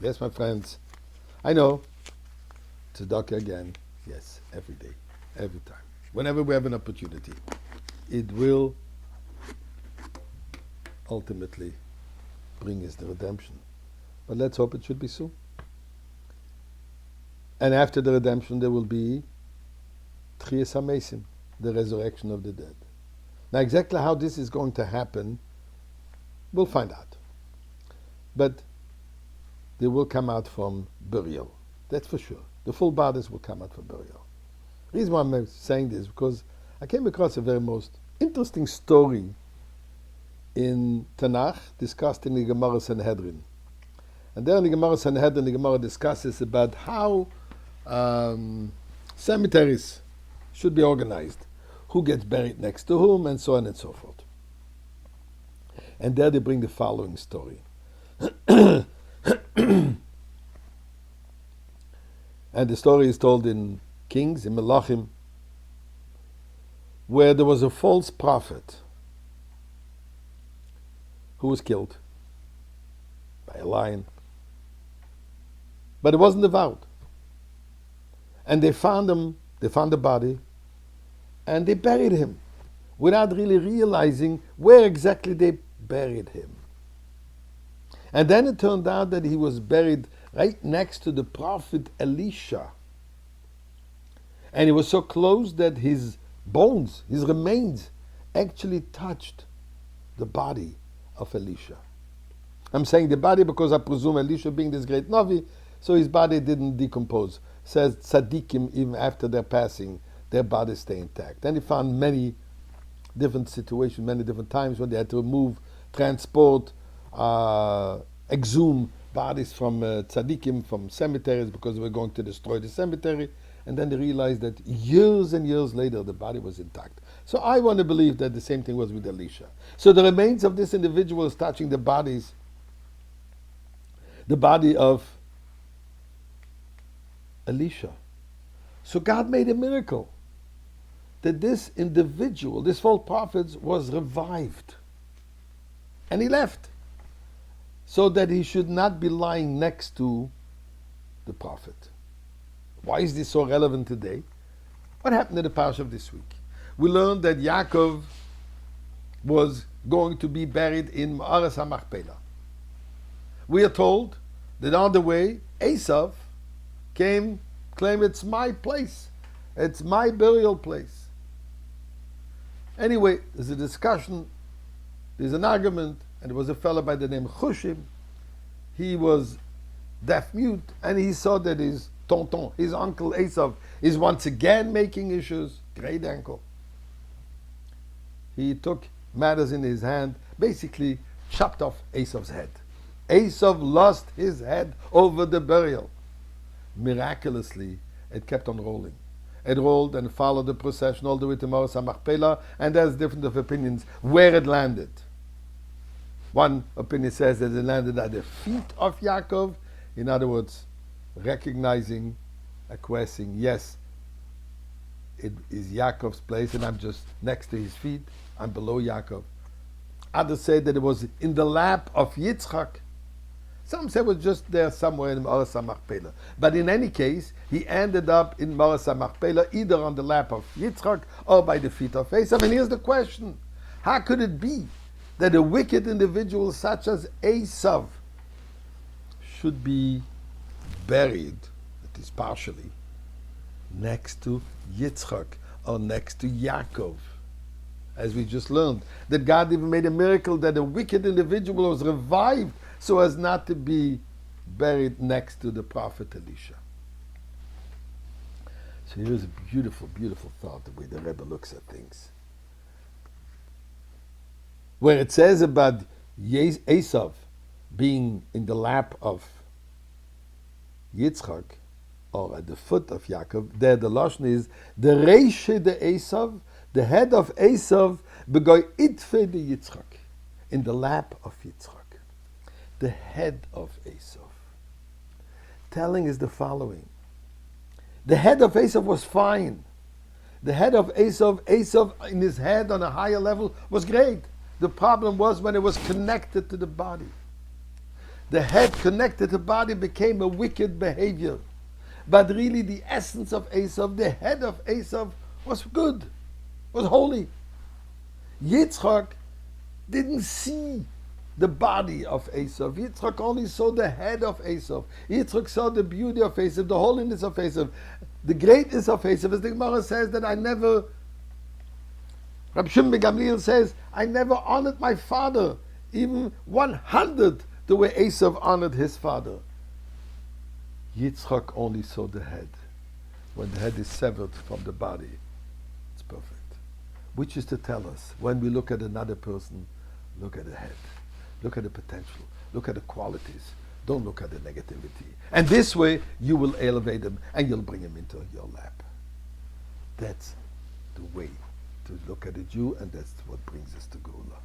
Yes, my friends. I know. Tzedakah again. Yes, every day, every time. Whenever we have an opportunity, it will ultimately bring us the redemption. But let's hope it should be soon. And after the redemption, there will be Tchias HaMesim, the resurrection of the dead. Now, exactly how this is going to happen, we'll find out. But they will come out from burial. That's for sure. The full bodies will come out from burial. The reason why I'm saying this is because I came across a very most interesting story in Tanakh discussed in the Gemara Sanhedrin. And there in the Gemara Sanhedrin, the Gemara discusses about how cemeteries should be organized, who gets buried next to whom, and so on and so forth. And there they bring the following story. And the story is told in Kings, in Melachim, where there was a false prophet who was killed by a lion. But it wasn't devoured. And they found the body, and they buried him without really realizing where exactly they buried him. And then it turned out that he was buried right next to the prophet Elisha. And he was so close that his bones, his remains, actually touched the body of Elisha. I'm saying the body because I presume Elisha being this great Navi, so his body didn't decompose. Says tzaddikim, even after their passing, their bodies stay intact. And he found many different situations, many different times when they had to remove, transport, exhume bodies from tzaddikim, from cemeteries, because they were going to destroy the cemetery. And then they realized that years and years later, the body was intact. So I want to believe that the same thing was with Elisha. So the remains of this individual is touching the body of Elisha. So God made a miracle that this individual, this false prophet, was revived. And he left, so that he should not be lying next to the prophet. Why is this so relevant today? What happened in the parsha of this week? We learned that Yaakov was going to be buried in Ma'aras HaMachpelah. We are told that on the way, Eisav claimed, it's my place. It's my burial place. Anyway, there's a discussion, there's an argument, and there was a fellow by the name Chushim. He was deaf-mute, and he saw that his tonton, his uncle Eisav, is once again making issues, great uncle. He took matters in his hand, basically chopped off Esav's head. Eisav lost his head over the burial. Miraculously, it kept on rolling. It rolled and followed the procession all the way to Ma'aras HaMachpelah, and there's different opinions where it landed. One opinion says that it landed at the feet of Yaakov, in other words, recognizing, acquiescing, yes, it is Yaakov's place, and I'm just next to his feet, I'm below Yaakov. Others say that it was in the lap of Yitzchak. Some say it was just there somewhere in Ma'aras HaMachpelah. But in any case, he ended up in Ma'aras HaMachpelah, either on the lap of Yitzchak or by the feet of Eisav. And here's the question: how could it be that a wicked individual such as Eisav should be buried, at least partially, next to Yitzchak or next to Yaakov? As we just learned, that God even made a miracle that a wicked individual was revived so as not to be buried next to the prophet Elisha. So here's a beautiful, beautiful thought, the way the Rebbe looks at things. Where it says about Eisav being in the lap of Yitzchak, or at the foot of Yaakov, there the lashon is the Reishe de Eisav, the head of Eisav, begoy itfe de Yitzchak, in the lap of Yitzchak. The head of Eisav. Telling is the following: the head of Eisav was fine. The head of Eisav in his head on a higher level was great. The problem was when it was connected to the body. the head connected to body became a wicked behavior. But really the essence of Eisav, the head of Eisav, was good, was holy. Yitzchak didn't see the body of Eisav. Yitzchak only saw the head of Eisav. Yitzchak saw the beauty of Eisav, the holiness of Eisav, the greatness of Eisav. As the Gemara says that Rabbi Shimon ben Gamliel says, I never honored my father, even 100 the way Eisav honored his father. Yitzchak only saw the head. When the head is severed from the body, it's perfect. Which is to tell us, when we look at another person, look at the head. Look at the potential. Look at the qualities. Don't look at the negativity. And this way, you will elevate him and you'll bring him into your lap. That's the way to look at a Jew, and that's what brings us to Geula.